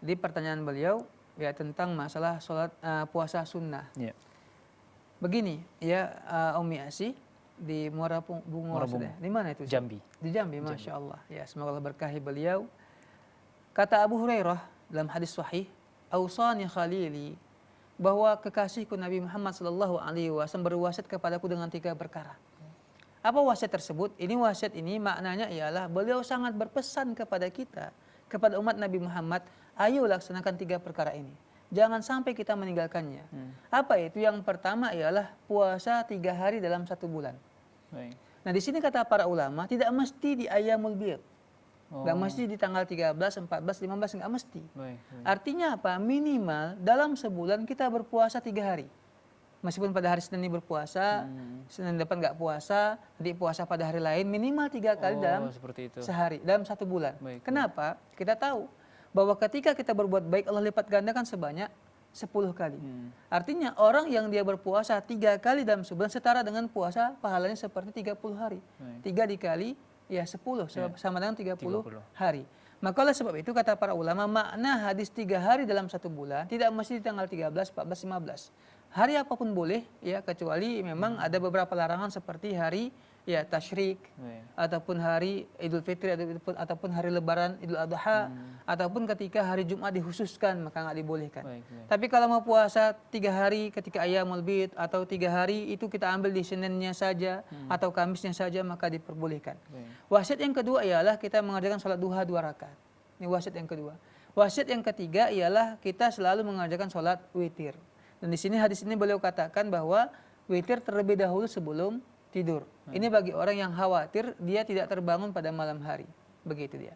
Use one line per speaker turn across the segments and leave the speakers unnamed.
Jadi pertanyaan beliau ya tentang masalah sholat puasa sunnah.
Ya.
Begini ya, Umi Asih di Muara Bungo, di mana itu?
Jambi.
Di Jambi, masya Allah. Ya, semoga Allah berkahi beliau. Kata Abu Hurairah dalam hadis sahih, "Ausani khalili," bahwa kekasihku Nabi Muhammad SAW berwasiat kepadaku dengan 3 perkara. Apa wasiat tersebut? Ini wasiat ini maknanya ialah beliau sangat berpesan kepada kita, kepada umat Nabi Muhammad, ayo laksanakan 3 perkara ini. Jangan sampai kita meninggalkannya. Apa itu? Yang pertama ialah puasa 3 hari dalam 1 bulan.
Baik.
Nah di sini kata para ulama tidak mesti di ayyamul bid, nggak mesti di tanggal 13, 14, 15, nggak mesti.
Baik.
Artinya apa? Minimal dalam sebulan kita berpuasa 3 hari. Meskipun pada hari Senin ini berpuasa, Senin depan nggak puasa, nanti puasa pada hari lain, minimal 3 kali dalam sehari, dalam 1 bulan.
Baik.
Kenapa? Kita tahu bahwa ketika kita berbuat baik Allah lipat gandakan sebanyak 10 kali. Artinya orang yang dia berpuasa 3 kali dalam sebulan setara dengan puasa pahalanya seperti 30 hari. 3 dikali ya 10 sama dengan 30 hari. Maka oleh sebab itu kata para ulama makna hadis 3 hari dalam 1 bulan tidak mesti di tanggal 13, 14, 15. Hari apapun boleh ya, kecuali memang ada beberapa larangan seperti hari ya tasyrik, ataupun hari Idul Fitri, ataupun hari Lebaran Idul Adha, ataupun ketika hari Jumat dikhususkan maka nggak dibolehkan. Tapi kalau mau puasa 3 hari ketika Ayyamul Bid atau 3 hari itu kita ambil di Seninnya saja atau Kamisnya saja maka diperbolehkan. Wasiat yang kedua ialah kita mengerjakan sholat duha 2 rakaat. Ini wasiat yang kedua. Wasiat yang ketiga ialah kita selalu mengerjakan sholat witir. Dan di sini hadis ini beliau katakan bahwa witir terlebih dahulu sebelum tidur. Ini bagi orang yang khawatir dia tidak terbangun pada malam hari. Begitu dia.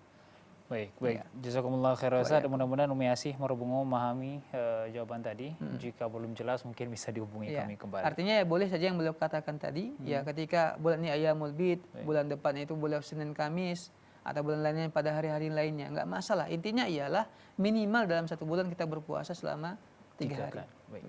Baik. Jazakumullah khairan Ustaz. Mudah-mudahan Umi Asih Marubungo memahami jawaban tadi. Jika belum jelas mungkin bisa dihubungi kami kembali.
Artinya ya boleh saja yang beliau katakan tadi, ya ketika bulan ini Ayyamul Bid, bulan depan itu bulan Senin Kamis, atau bulan lainnya pada hari-hari lainnya, nggak masalah. Intinya ialah minimal dalam 1 bulan kita berpuasa selama 3 hari.
Baik.